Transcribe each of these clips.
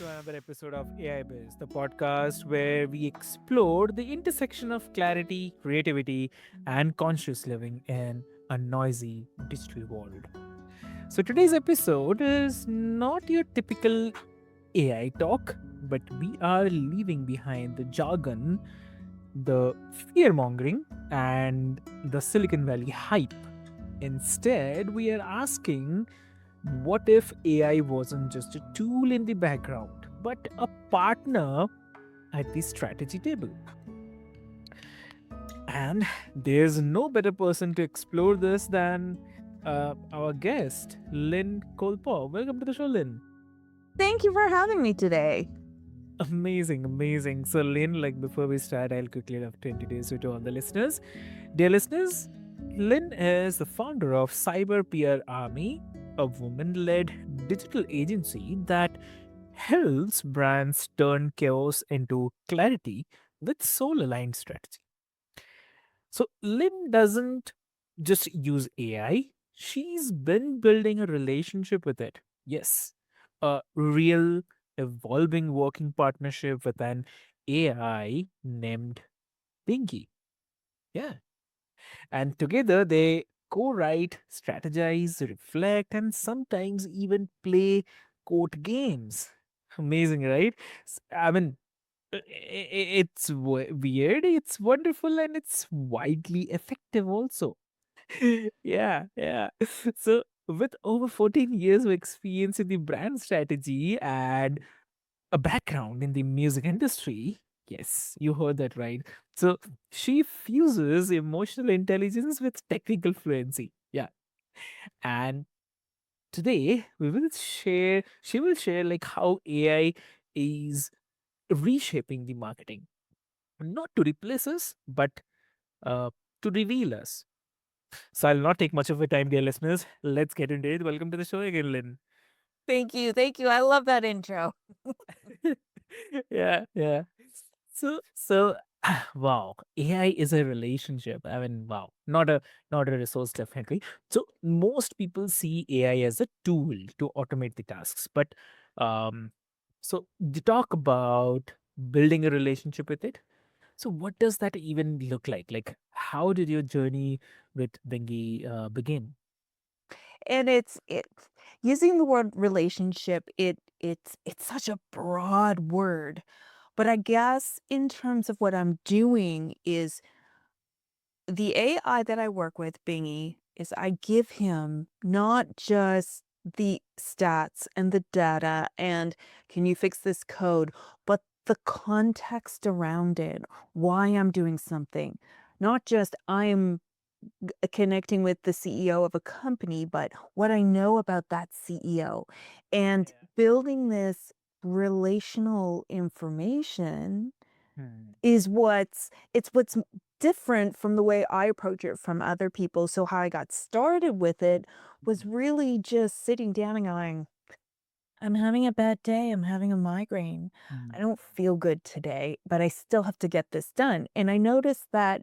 to another episode of AI Biz, the podcast where we explore the intersection of clarity, creativity, and conscious living in a noisy digital world. So, today's episode is not your typical AI talk, but we are leaving behind the jargon, the fear mongering, and the Silicon Valley hype. Instead, we are asking, what if AI wasn't just a tool in the background, but a partner at the strategy table? And there's no better person to explore this than our guest, Lynn Colepaugh. Welcome to the show, Lynn. Thank you for having me today. Amazing, amazing. So, Lynn, like before we start, I'll quickly have to introduce you to all the listeners. Dear listeners, Lynn is the founder of Cyber PR Army, a woman led digital agency that helps brands turn chaos into clarity with soul aligned strategy. So, Lynn doesn't just use AI, she's been building a relationship with it. Yes, a real, evolving working partnership with an AI named Bingy. Yeah. And together they co write, strategize, reflect, and sometimes even play court games. Amazing, right? I mean, it's weird, it's wonderful, and it's widely effective also. Yeah, yeah. So, with over 14 years of experience in the brand strategy and a background in the music industry, yes, you heard that right. So, she fuses emotional intelligence with technical fluency. Yeah. And today she will share like how AI is reshaping the marketing, not to replace us, but uh, to reveal us. So I'll not take much of your time, dear listeners. Let's get into it. Welcome to the show again, Lynn. Thank you. Thank you. I love that intro. Yeah, yeah. So, wow, AI is a relationship. I mean, wow, not a resource definitely. So most people see AI as a tool to automate the tasks, but um, so you talk about building a relationship with it. So what does that even look like? Like, how did your journey with Bingy begin? And it's using the word relationship, it's such a broad word. But I guess in terms of what I'm doing is the AI that I work with, Bingy, is I give him not just the stats and the data and can you fix this code, but the context around it, why I'm doing something. Not just I'm connecting with the CEO of a company, but what I know about that CEO and Yeah. building this relational information Hmm. is what's different from the way I approach it from other people. So how I got started with it was really just sitting down and going, I'm having a bad day. I'm having a migraine. Hmm. I don't feel good today, but I still have to get this done. And I noticed that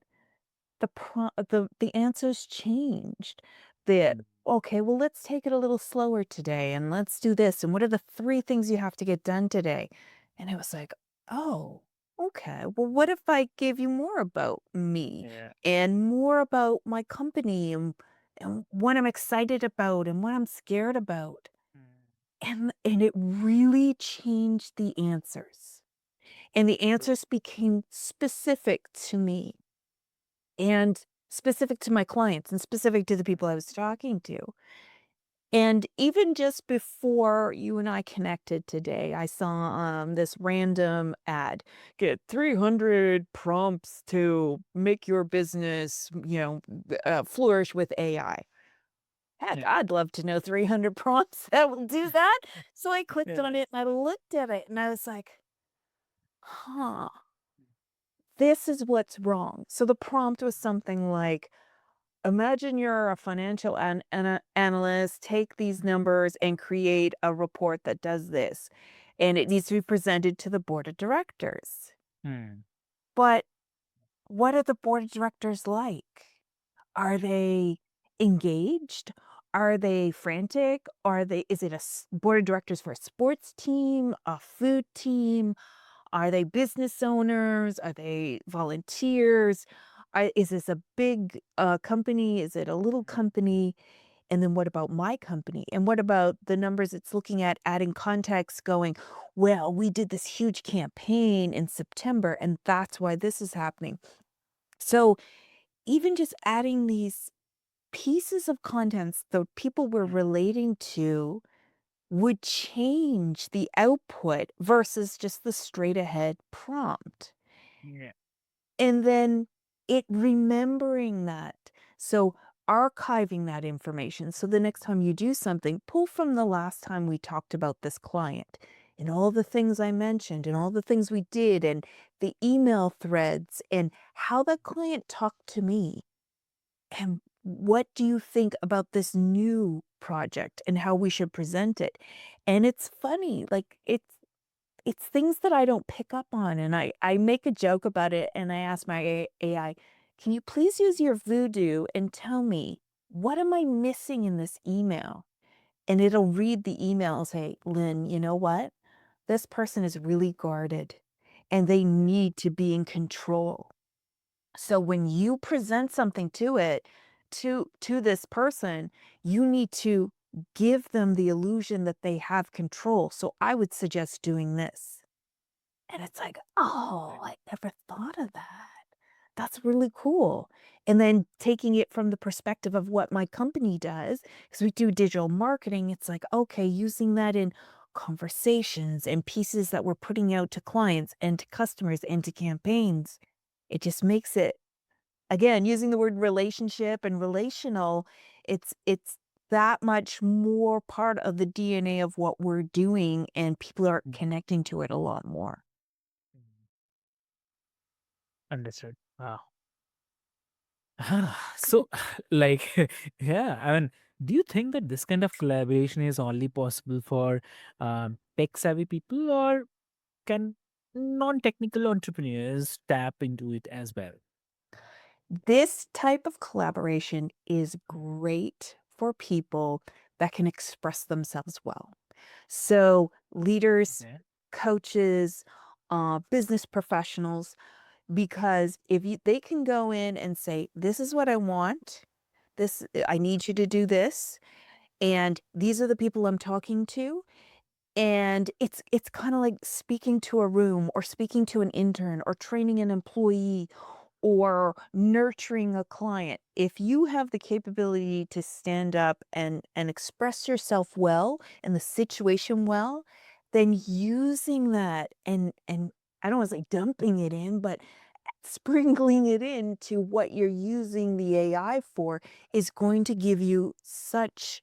the answers changed. That Hmm. okay, well, let's take it a little slower today and let's do this. And what are the 3 things you have to get done today? And it was like, "Oh, okay. Well, what if I gave you more about me Yeah. and more about my company and what I'm excited about and what I'm scared about?" Hmm. And it really changed the answers. And the answers became specific to me and specific to my clients and specific to the people I was talking to. And even just before you and I connected today, I saw this random ad. Get 300 prompts to make your business, flourish with AI. Heck, Yeah. I'd love to know 300 prompts that will do that. So I clicked Yeah. on it and I looked at it and I was like, huh, this is what's wrong. So the prompt was something like, imagine you're a financial analyst, take these numbers and create a report that does this. And it needs to be presented to the board of directors. Hmm. But what are the board of directors like? Are they engaged? Are they frantic? Is it a board of directors for a sports team, a food team? Are they business owners? Are they volunteers? Is this a big company? Is it a little company? And then what about my company? And what about the numbers it's looking at, adding context, going, well, we did this huge campaign in September, and that's why this is happening. So even just adding these pieces of contents the people we're relating to would change the output versus just the straight ahead prompt. Yeah. And then it remembering that. So archiving that information. So the next time you do something, pull from the last time we talked about this client and all the things I mentioned and all the things we did and the email threads and how that client talked to me. And what do you think about this new project and how we should present it? And it's funny, like it's things that I don't pick up on, and I make a joke about it, and I ask my AI, "Can you please use your voodoo and tell me, what am I missing in this email?" And it'll read the email and say, "Lynn, you know what? This person is really guarded, and they need to be in control. So when you present something to it, to this person, you need to give them the illusion that they have control. So I would suggest doing this." And it's like, "Oh, I never thought of that. That's really cool." And then taking it from the perspective of what my company does, because we do digital marketing, it's like, okay, using that in conversations and pieces that we're putting out to clients and to customers and to campaigns. It just makes it, again, using the word relationship and relational, it's that much more part of the DNA of what we're doing, and people are connecting to it a lot more. Mhm. Understood. Wow. So, like, yeah, I mean, do you think that this kind of collaboration is only possible for tech savvy people, or can non-technical entrepreneurs tap into it as well? This type of collaboration is great for people that can express themselves well. So, leaders, Okay. coaches, business professionals, because if they can go in and say, "This is what I want. I need you to do this, and these are the people I'm talking to." And it's kind of like speaking to a room or speaking to an intern or training an employee or nurturing a client. If you have the capability to stand up and express yourself well and the situation well, then using that and I don't want to say dumping it in, but sprinkling it into what you're using the AI for is going to give you such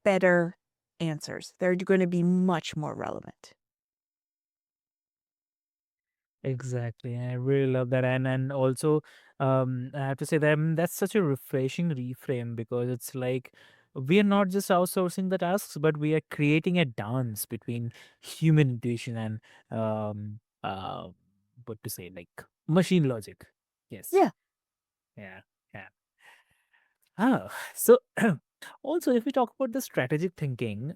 better answers. They're going to be much more relevant. Exactly. I really love that. And also, I have to say that that's such a refreshing reframe, because it's like we are not just outsourcing the tasks, but we are creating a dance between human intuition and what to say, like machine logic. Yes. Yeah. Yeah. Yeah. So also, if we talk about the strategic thinking,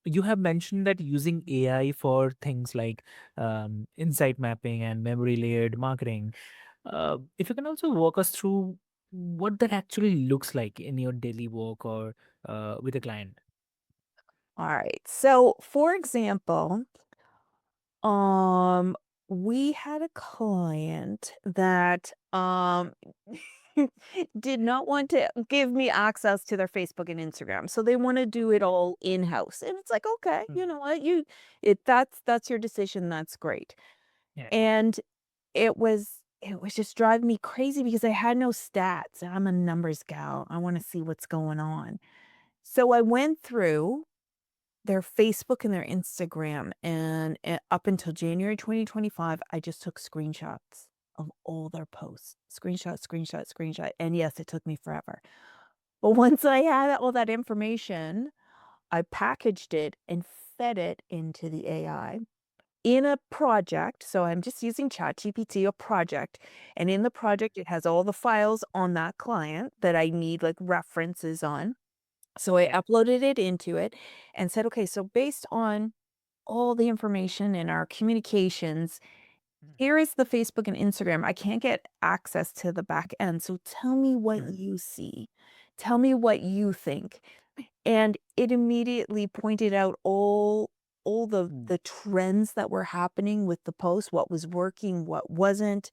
you have mentioned that using AI for things like insight mapping and memory layered marketing. If you can also walk us through what that actually looks like in your daily work or with a client. All right. So, for example, Um, we had a client that, did not want to give me access to their Facebook and Instagram, so they wanna do it all in-house, and it's like, "Okay, Mm. you know what? That's your decision, that's great." Yeah. And it was just driving me crazy because I had no stats, and I'm a numbers gal, I wanna see what's going on. So I went through their Facebook and their Instagram, and, up until January 2025, I just took screenshots of all their posts. Screenshot, screenshot, screenshot, and yes, it took me forever. But once I had all that information, I packaged it and fed it into the AI in a project, so I'm just using ChatGPT, a project, and in the project, it has all the files on that client that I need, like, references on. So I Right. uploaded it into it and said, okay, so based on all the information in our communications, Mm, here is the Facebook and Instagram. I can't get access to the back end. So tell me what mm, you see. Tell me what you think. And it immediately pointed out all mm, the trends that were happening with the post, what was working, what wasn't,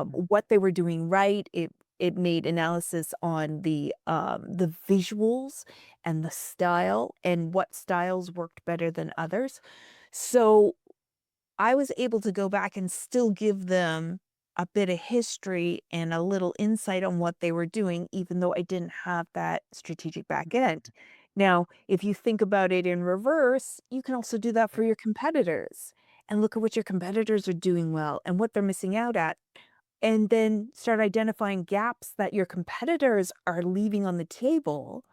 mm, what they were doing right. It made analysis on the visuals and the style and what styles worked better than others. So I was able to go back and still give them a bit of history and a little insight on what they were doing, even though I didn't have that strategic back end. Now, if you think about it in reverse, you can also do that for your competitors and look at what your competitors are doing well and what they're missing out at. And then start identifying gaps that your competitors are leaving on the table,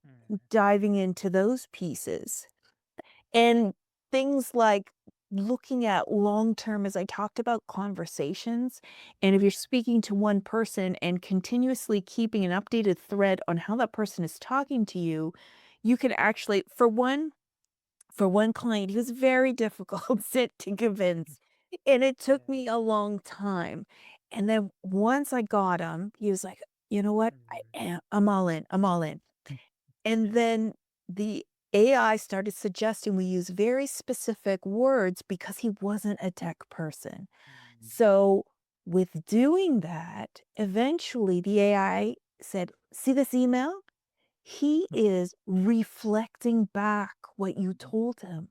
mm, diving into those pieces. And things like looking at long term, as I talked about conversations, and if you're speaking to one person and continuously keeping an updated thread on how that person is talking to you, you can actually for one client, he was very difficult to convince, and it took yeah, me a long time. And then once I got him, he was like, "You know what? mm, I'm all in. I'm all in." mm, And then the AI started suggesting we use very specific words because he wasn't a tech person. mm, So, with doing that, eventually the AI said, "See this email? He mm, is reflecting back what you mm, told him.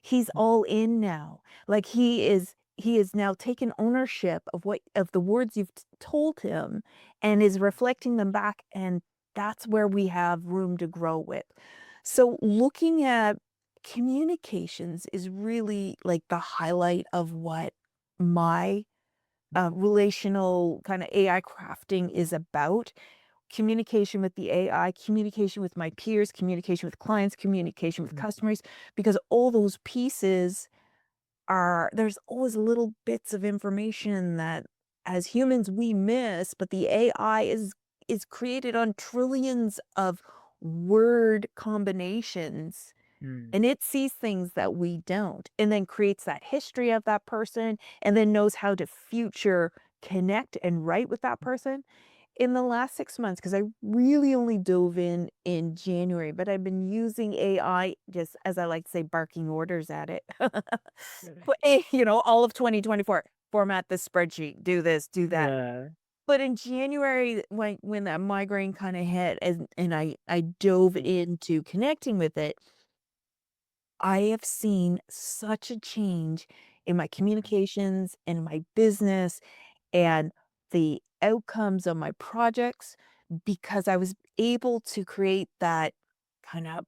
He's mm, all in now. Like he is now taken ownership of what of the words you've told him and is reflecting them back, and that's where we have room to grow with." So looking at communications is really like the highlight of what my relational kind of AI crafting is about. Communication with the AI, communication with my peers, communication with clients, communication with mm, customers, because all those pieces are there's always little bits of information that as humans we miss, but the AI is created on trillions of word combinations, mm, and it sees things that we don't, and then creates that history of that person, and then knows how to future connect and write with that person. In the last 6 months, because I really only dove in January, but I've been using AI just, as I like to say, barking orders at it. correct. But, all of 2024, format this spreadsheet, do this, do that. Yeah. But in January, when that migraine kinda hit and I dove Mm, into connecting with it, I have seen such a change in my mm, communications, in my business, and the outcomes of my projects because I was able to create that kind of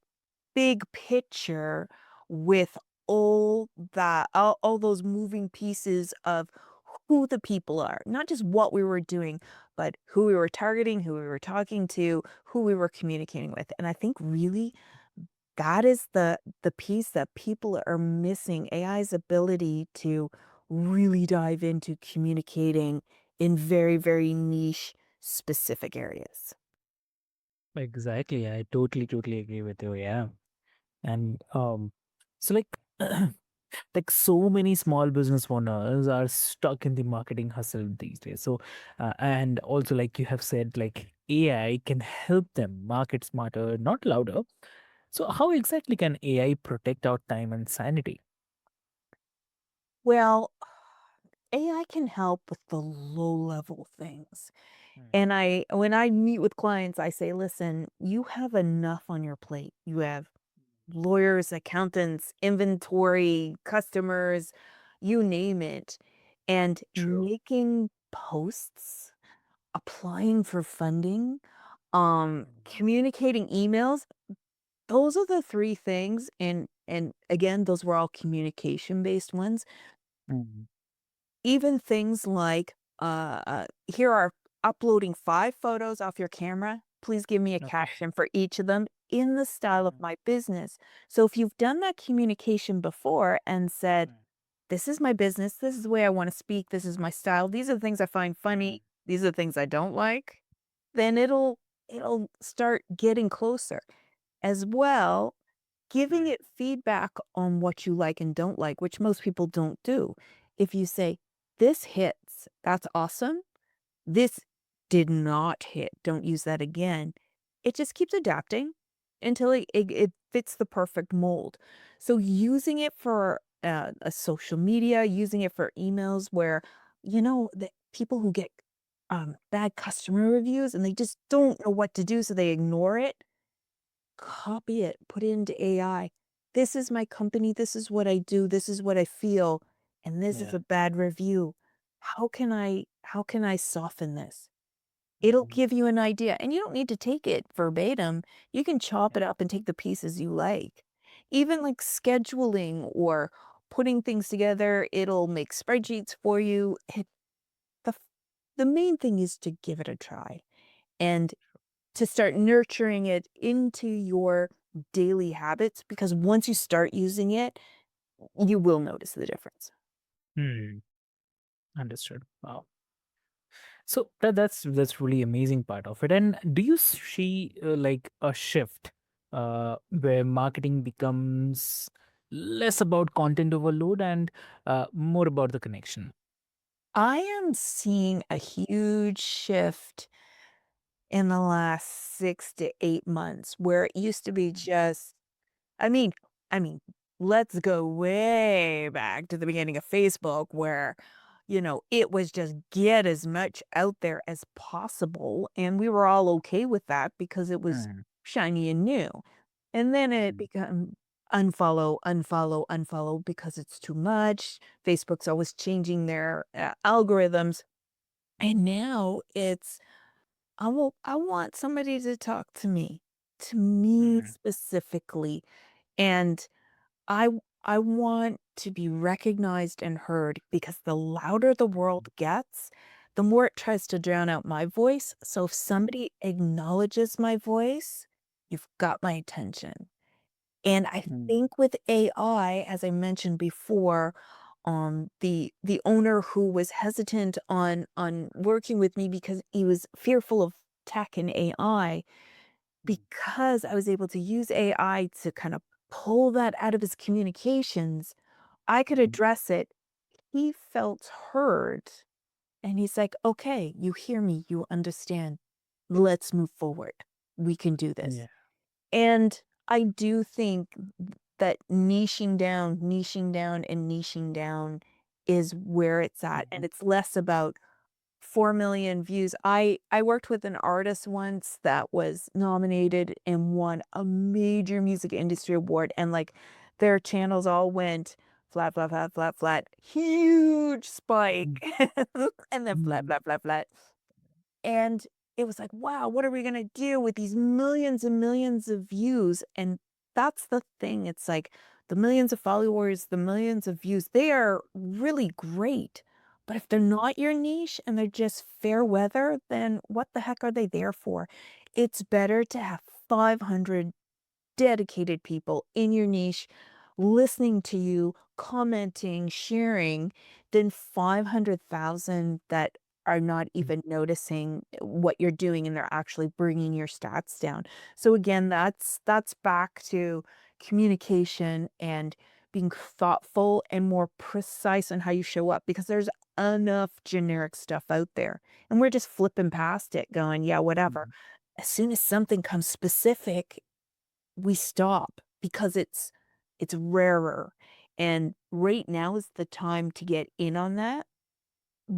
big picture with all those moving pieces of who the people are, not just what we were doing, but who we were targeting, who we were talking to, who we were communicating with. And I think really that is the piece that people are missing, AI's ability to really dive into communicating in very, very niche, specific areas. exactly. I totally agree with you. Yeah. And so like so many small business owners are stuck in the marketing hustle these days. So and also like you have said, like AI can help them market smarter, not louder. So how exactly can AI protect our time and sanity? Well, AI can help with the low level things. Mm, And when I meet with clients, I say, listen, you have enough on your plate. You have lawyers, accountants, inventory, customers, you name it. And true. making posts, applying for funding, Mm, communicating emails, those are the three things. And again, those were all communication based ones. mm, Even things like here are uploading 5 photos off your camera. Please give me a okay. caption for each of them in the style of Mm, my business. So if you've done that communication before and said, mm, this is my business, this is the way I want to speak, this is my style, these are the things I find mm, funny, these are the things I don't like, then it'll start getting closer. as well, giving Mm. it feedback on what you like and don't like, which most people don't do. If you say, "This hits, that's awesome. This did not hit, don't use that again." It just keeps adapting until it fits the perfect mold. So using it for, a social media, using it for emails where, the people who get, bad customer reviews and they just don't know what to do, so they ignore it, copy it, put it into AI. "This is my company, this is what I do, this is what I feel, and this is Yeah. a bad review. How can I soften this?" It'll Mhm. give you an idea, and you don't need to take it verbatim. You can chop Yeah. it up and take the pieces you like. Even, like, scheduling or putting things together, it'll make spreadsheets for you. The f the main thing is to give it a try and to start nurturing it into your daily habits, because once you start using it, you will notice the difference. Hmm. Understood. Wow. So that's really amazing part of it. And do you see like a shift where marketing becomes less about content overload and more about the connection? I am seeing a huge shift in the last 6 to 8 months, where it used to be just I mean I mean, let's go way back to the beginning of Facebook where, it was just get as much out there as possible, and we were all okay with that because it was Mm. shiny and new. And then it Mhm. become unfollow, unfollow, unfollow because it's too much. Facebook's always changing their, algorithms, and now it's I want somebody to me Mhm. specifically, and I want to be recognized and heard because the louder the world gets, the more it tries to drown out my voice. So if somebody acknowledges my voice, you've got my attention. And I Mm. think with AI, as I mentioned before, the owner who was hesitant on working with me because he was fearful of tech and AI, Mm. because I was able to use AI to kind of pull that out of his communications, I could Mhm. address it. He felt heard, and he's like, "Okay, you hear me, you understand. Let's move forward. We can do this." Yeah. And I do think that niching down, and niching down is where it's at, and Mhm. it's less about 4 million views. I worked with an artist once that was nominated and won a major music industry award, and, like, their channels all went flat, flat, flat, flat, flat, huge spike, Mm. and then flat, Mm. flat, flat, flat. And it was like, "Wow, what are we gonna do with these millions and millions of views?" And that's the thing, it's like the millions of followers, the millions of views, they are really great, but if they're not your niche and they're just fair weather, then what the heck are they there for? It's better to have 500 dedicated people in your niche listening to you, commenting, sharing, than 500,000 that are not Mm. even noticing what you're doing and they're actually bringing your stats down. So again, that's back to communication and being thoughtful and more precise on how you show up, because there's enough generic stuff out there and we're just flipping past it going, yeah, whatever. Mhm. As soon as something comes specific, we stop because it's rarer, and right now is the time to get in on that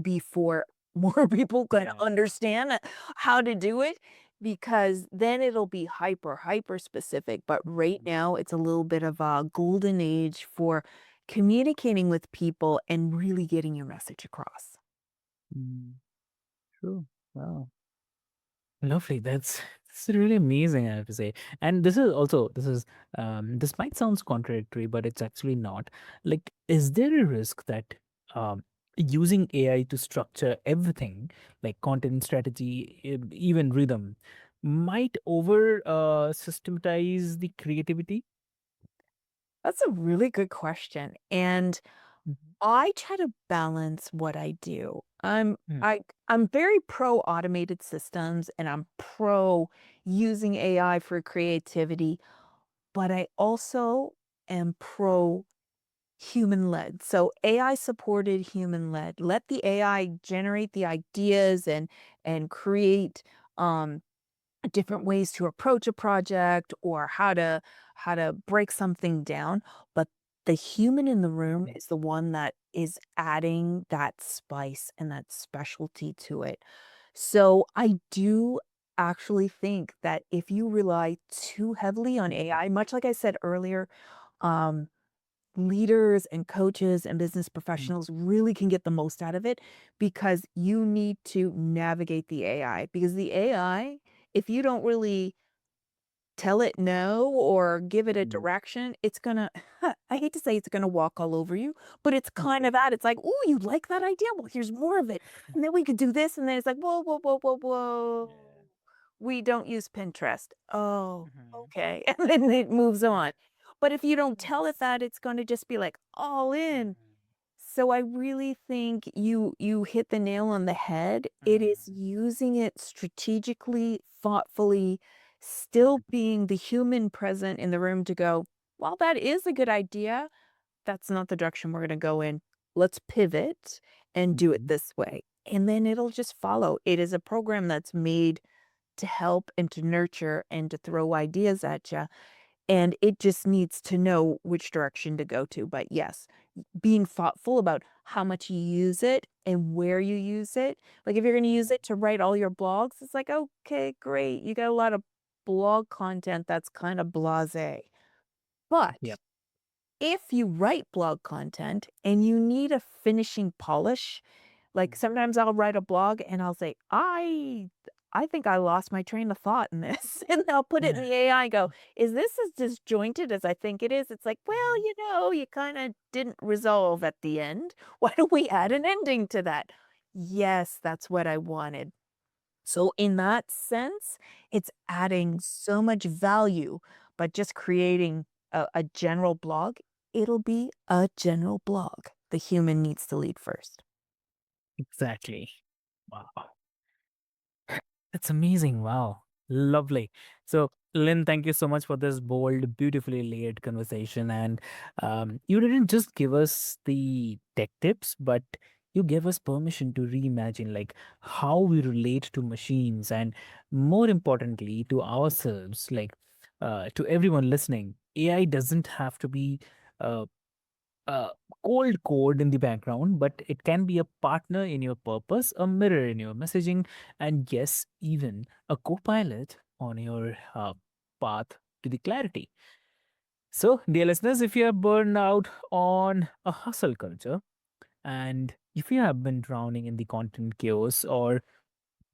before more people can Yeah. understand how to do it, because then it'll be hyper, hyper specific, but right Mhm. now it's a little bit of a golden age for communicating with people and really getting your message across. Mm. True. Wow. Lovely. That's really amazing, I have to say. And this might sound contradictory, but it's actually not. Like, is there a risk that using AI to structure everything, like content strategy, even rhythm, might over systematize the creativity? That's a really good question, and Mhm. I try to balance what I do. Mm, I'm very pro automated systems and I'm pro using AI for creativity, but I also am pro human led. So AI supported human led. Let the AI generate the ideas and create different ways to approach a project or how to break something down, but the human in the room mm, is the one that is adding that spice and that specialty to it. So I do actually think that if you rely too heavily on mhm, AI, much like I said earlier, um leaders and coaches and business mm, professionals really can get the most out of it because you need to navigate the AI. Because the AI, if you don't really tell it no or give it a mm. direction, it's gonna, I hate to say it's gonna walk all over you, but it's kind Okay. of that. It's like, oh, you like that idea? Well, here's more of it. And then we could do this. And then it's like, whoa, whoa, whoa, whoa, whoa. Yeah. We don't use Pinterest. Oh, Mhm, okay. And then it moves mm. on. But if you don't tell it Yes. that, it's going to just be like all in. Mhm, So I really think you hit the nail on the head. It is mhm, using it strategically, thoughtfully, still mhm, being the human present in the room to go, well, that is a good idea. That's not the direction we're going to go in. Let's pivot and do it mhm, this way. And then it'll just follow. It is a program that's made to help and to nurture and to throw ideas at you. And it just needs to know which direction to go to. But yes, being thoughtful about how much you use it and where you use it. Like if you're going to use mhm. it to write all your blogs, it's like, okay, great. You got a lot of blog content that's kind of blase. But Yep. if you write blog content and you need a finishing polish, like, Mhm. sometimes I'll write a blog and I'll say, I think I lost my train of thought in this." And I'll put it in the AI and go, "Is this as disjointed as I think it is?" It's like, "Well, Mhm, you kinda didn't resolve at the end. Why don't we add an mhm, ending to that?" "Yes, that's what I wanted." So in that sense, it's adding mhm. so much value, but just creating a general blog, it'll be a general blog. The human needs to lead first. Exactly. Wow. That's amazing. Wow. Lovely. So, Lynn, thank you so much for this bold, beautifully layered conversation. And you didn't just give us the tech tips, but you gave us permission to reimagine like how we relate to machines and more importantly to ourselves, like to everyone listening. AI doesn't have to be uh, uh, cold code in the background, but it can be a partner in your purpose, a mirror in your messaging, and yes, even a co pilot on your path to the clarity. So, dear listeners, if you are burned out on a hustle culture, and if you have been drowning in the content chaos, or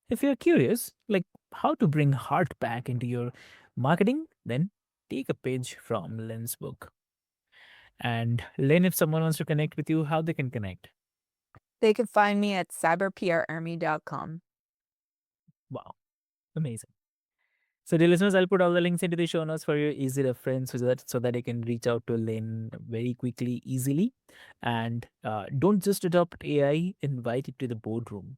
if you're curious, like how to bring heart back into your marketing, then take a page from Lynn's book. And Lynn, if someone wants to connect with you, how they can connect? They can find me at cyberprarmy.com. Wow, amazing. So, dear listeners, I'll put all the links into the show notes for your easy reference so that you can reach out to Lynn very quickly, easily. And don't just adopt AI, invite it to the boardroom.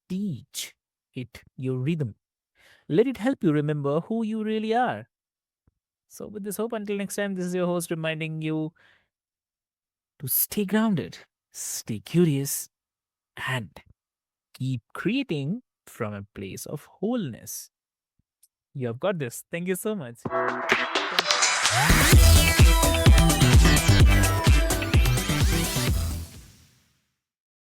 Teach it your rhythm. Let it help you remember who you really are. So, with this hope, until next time, this is your host reminding you to stay grounded, stay curious, and keep creating from a place of wholeness. You have got this. Thank you so much. Thank you.